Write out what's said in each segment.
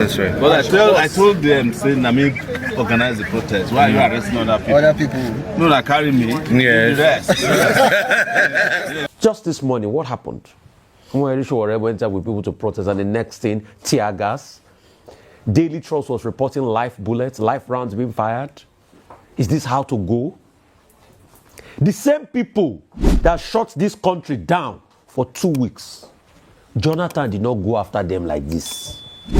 That's right. But I told them, saying, Nnamdi organize the protest. Why are you arresting other people? Other people. No, that carry me. Yes. Just this morning, what happened? Omoyele Sowore went out with people to protest, and the next thing, tear gas. Daily Trust was reporting live bullets, live rounds being fired. Is this how to go? The same people that shut this country down for 2 weeks, Jonathan did not go after them like this.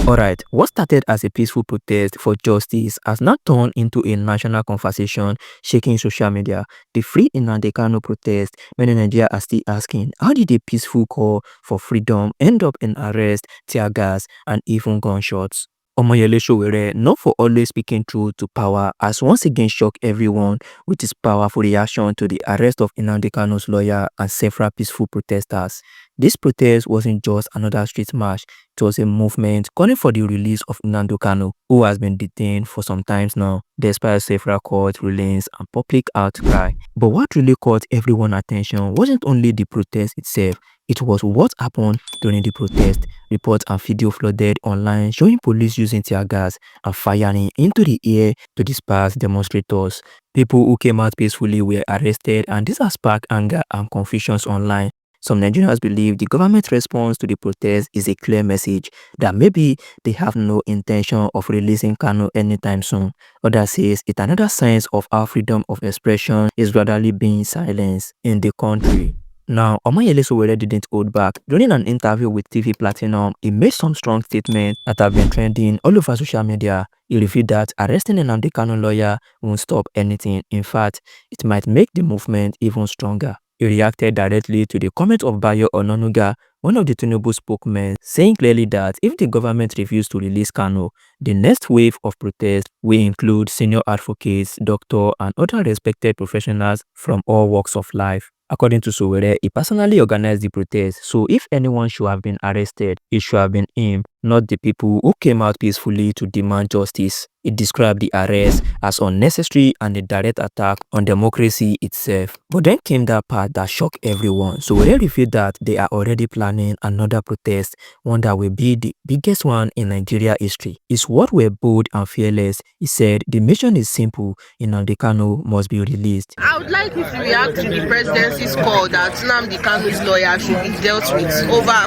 Alright, what started as a peaceful protest for justice has now turned into a national conversation shaking social media. The Free Nnamdi Kanu protest, many Nigerians are still asking, how did a peaceful call for freedom end up in arrest, tear gas, and even gunshots? Omoyele Sowore, known for always speaking truth to power, has once again shocked everyone with his powerful reaction to the arrest of Nnamdi Kanu's lawyer and several peaceful protesters. This protest wasn't just another street march, it was a movement calling for the release of Nnamdi Kanu, who has been detained for some time now, despite several court rulings and public outcry. But what really caught everyone's attention wasn't only the protest itself, it was what happened during the protest. Reports and video flooded online showing police using tear gas and firing into the air to disperse demonstrators. People who came out peacefully were arrested, and this has sparked anger and confusions online. Some Nigerians believe the government's response to the protest is a clear message that maybe they have no intention of releasing Kanu anytime soon. Others say it's another sign of how freedom of expression is gradually being silenced in the country. Now, Omoyele Sowore didn't hold back. During an interview with TV Platinum, he made some strong statements that have been trending all over social media. He revealed that arresting Nnamdi Kanu lawyer won't stop anything. In fact, it might make the movement even stronger. He reacted directly to the comment of Bayo Onanuga, one of the Tinubu spokesmen, saying clearly that if the government refuses to release Kanu, the next wave of protest will include senior advocates, doctors, and other respected professionals from all walks of life. According to Sowore, he personally organized the protest, so if anyone should have been arrested, it should have been him, not the people who came out peacefully to demand justice. He described the arrest as unnecessary and a direct attack on democracy itself. But then came that part that shocked everyone. Sowore revealed that they are already planning another protest, one that will be the biggest one in Nigeria history. It's what we're bold and fearless. He said the mission is simple, Nnamdi Kanu must be released. I would like you to react to the presidency's call that Nnamdi Kanu's lawyer should be dealt with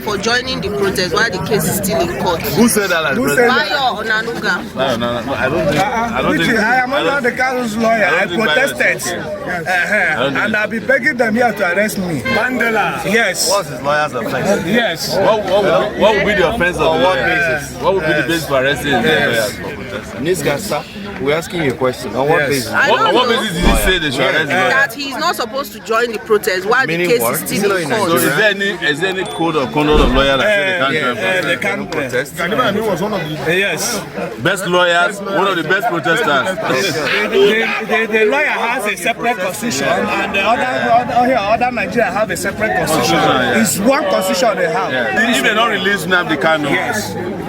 for joining the protest while the case is still in court. Who said that? Bayo Onanuga. No, I don't think. I am Nnamdi Kanu's lawyer. I protested. And I'll be begging them here to arrest me. Mandela. Yes. What's his lawyer's offense? Yes. What would be the offense of the lawyer? What would be the basis for arresting the lawyers for protesting? Niska, sir, we're asking you a question. On what basis? On what basis did he say they should arrest the lawyer? That he's not supposed to join the protest while the case is still in court. So is there any code of conduct of lawyer that says They can't protest. Was one of the yes. Best lawyers, one of the best protesters. The lawyer has a separate constitution, and the other Nigeria have a separate constitution. It's one constitution they have. If they don't release Nnamdi Kanu,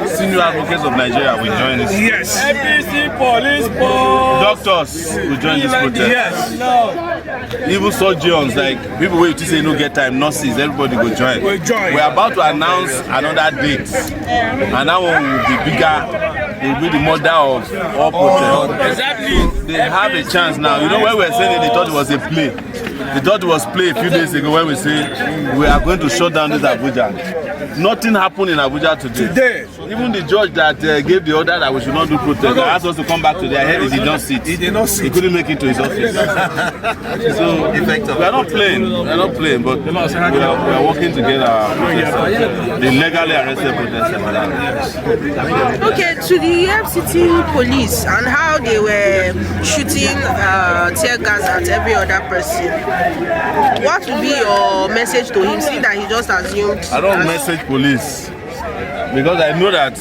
senior advocates of Nigeria will join this. Yes. APC police force. Doctors will join this protest. Yes. Even surgeons, like people who say no get time, nurses, everybody will join. We're about to announce another date, and that one will be bigger. It will be the mother of all protests. Exactly. They have a chance now. You know when we were saying they thought it was a play. They thought it was play a few days ago when we say we are going to shut down this Abuja. Nothing happened in Abuja today. Even the judge that gave the order that we should not do protest asked us to come back to their head. He did not sit. He couldn't make it to his office. So we are not playing. We are not playing, but we are working to get our protesters, the legally arrested protesters. Okay, to the FCT police and how they were shooting tear gas at every other person. What would be your message to him? See that he just assumed. I don't message police because I know that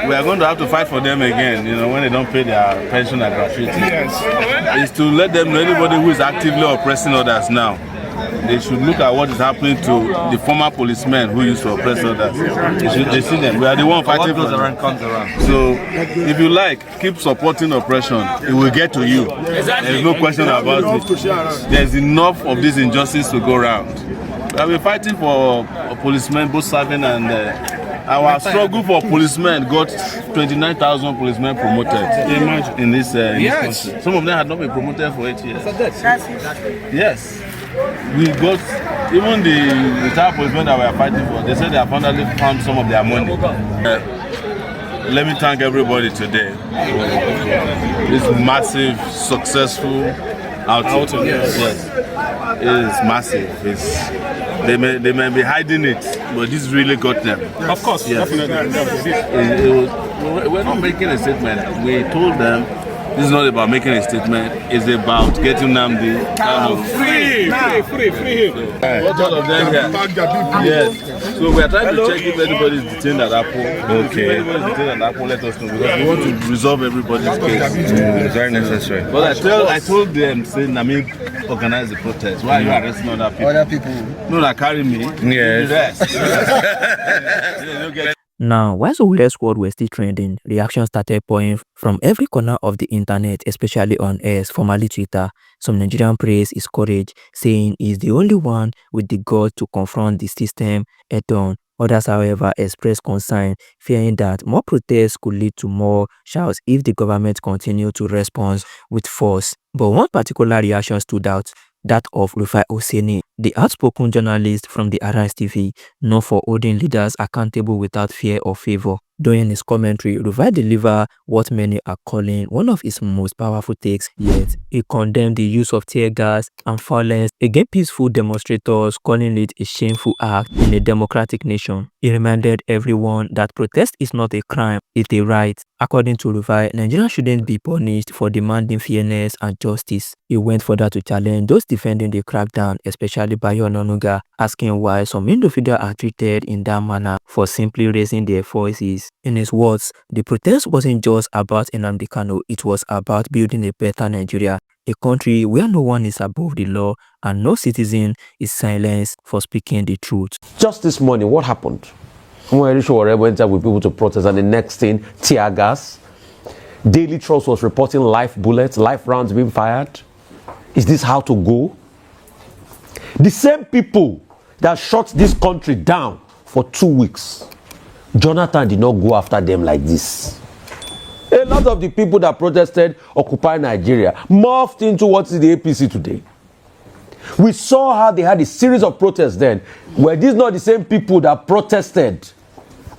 we are going to have to fight for them again. You know, when they don't pay their pension and gratuity. Yes. It's to let them know anybody who is actively oppressing others now. They should look at what is happening to the former policemen who used to oppress others. They see them. We are the one fighting for them. So, if you like, keep supporting oppression. It will get to you. There is no question about it. There is enough of this injustice to go around. We have been fighting for policemen, both serving and our struggle for policemen got 29,000 policemen promoted in this country. Some of them had not been promoted for 8 years. Yes. We got, even the retired policemen that we are fighting for, they said they have finally found some of their money. Let me thank everybody today for this massive, successful outing. Yes. It is massive. They may be hiding it, but this really got them. Of course, yes. Definitely. We're not making a statement. We told them this is not about making a statement. It's about getting Nnamdi Kanu free. What all of them here? Yes. So we are trying to check if anybody is detained at Apple. Okay. If anybody is detained at Apple, let us know because we want to resolve everybody's case. It's very necessary. But I told them, say, Nami organize the protest. Why are you arresting other people? Other people. No, that carry me. Yes. Now, while Sowore's words were still trending, reactions started pouring from every corner of the internet, especially on X, formerly Twitter. Some Nigerian praised his courage, saying he's the only one with the guts to confront the system head-on. Others, however, expressed concern, fearing that more protests could lead to more shouts if the government continued to respond with force. But one particular reaction stood out, that of Rufai Oseni, the outspoken journalist from the Arise TV, known for holding leaders accountable without fear or favor. During his commentary, Rufai delivered what many are calling one of his most powerful takes yet. He condemned the use of tear gas and violence against peaceful demonstrators, calling it a shameful act in a democratic nation. He reminded everyone that protest is not a crime, it's a right. According to Rufai, Nigerians shouldn't be punished for demanding fairness and justice. He went further to challenge those defending the crackdown, especially Bayo Onanuga, asking why some individuals are treated in that manner for simply raising their voices. In his words, the protest wasn't just about Nnamdi Kanu, it was about building a better Nigeria, a country where no one is above the law and no citizen is silenced for speaking the truth. Just this morning, what happened? Omoyele Sowore went out with people to protest, and the next thing, tear gas. Daily Trust was reporting live bullets, live rounds being fired. Is this how to go? The same people that shut this country down for 2 weeks, Jonathan did not go after them like this. A lot of the people that protested Occupy Nigeria morphed into what is the APC today. We saw how they had a series of protests then. Were these not the same people that protested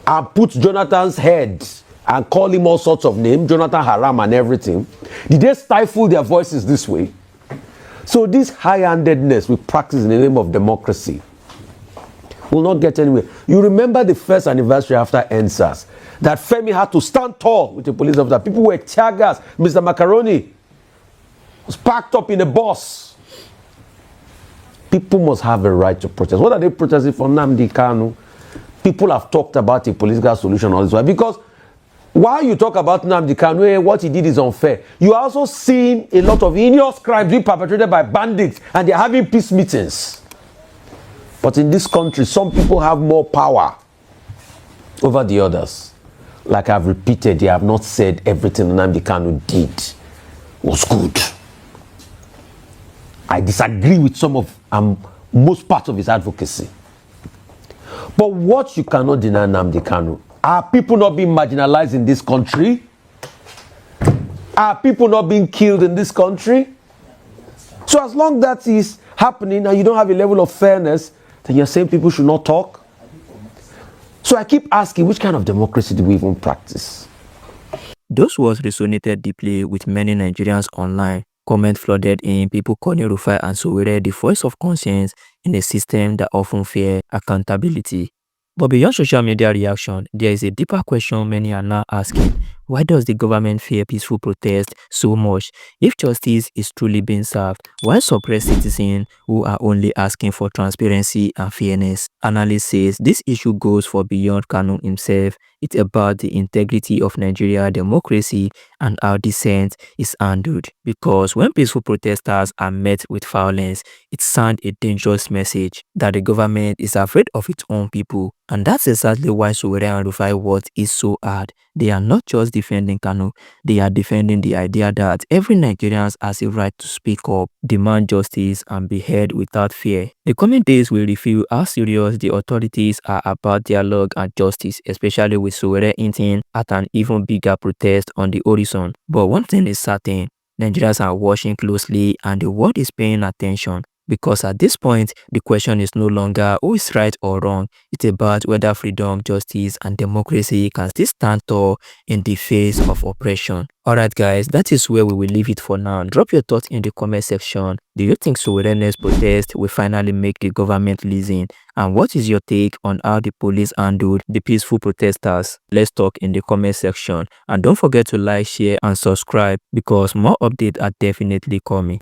and put Jonathan's head and call him all sorts of names, Jonathan Haram and everything? Did they stifle their voices this way? So this high-handedness we practice in the name of democracy will not get anywhere. You remember the first anniversary after NSAS that Femi had to stand tall with the police officer. People were tear gas. Mr. Macaroni was packed up in a bus. People must have a right to protest. What are they protesting for? Nnamdi Kanu. People have talked about a political solution all this while. Because while you talk about Nnamdi Kanu, what he did is unfair. You are also seeing a lot of heinous crimes being perpetrated by bandits, and they're having peace meetings. But in this country, some people have more power over the others. Like I've repeated, they have not said everything Nnamdi Kanu did was good. I disagree with some of most parts of his advocacy. But what you cannot deny Nnamdi Kanu, are people not being marginalized in this country? Are people not being killed in this country? So as long as that is happening and you don't have a level of fairness, then you're saying people should not talk? So I keep asking, which kind of democracy do we even practice? Those words resonated deeply with many Nigerians online. Comments flooded in, people calling Rufai and Sowore the voice of conscience in a system that often fears accountability. But beyond social media reaction, there is a deeper question many are now asking. Why does the government fear peaceful protest so much? If justice is truly being served, why suppress citizens who are only asking for transparency and fairness? Analyst says this issue goes for beyond Kanu himself. It's about the integrity of Nigeria democracy and how dissent is handled. Because when peaceful protesters are met with violence, it sends a dangerous message that the government is afraid of its own people. And that's exactly why Sowore and Rufai words is so hard. They are not just defending Kano, they are defending the idea that every Nigerian has a right to speak up, demand justice, and be heard without fear. The coming days will reveal how serious the authorities are about dialogue and justice, especially with Sowore hinting at an even bigger protest on the horizon. But one thing is certain, Nigerians are watching closely and the world is paying attention. Because at this point, the question is no longer who is right or wrong. It's about whether freedom, justice, and democracy can still stand tall in the face of oppression. Alright guys, that is where we will leave it for now. Drop your thoughts in the comment section. Do you think Sowore's protest will finally make the government listen? And what is your take on how the police handled the peaceful protesters? Let's talk in the comment section. And don't forget to like, share, and subscribe because more updates are definitely coming.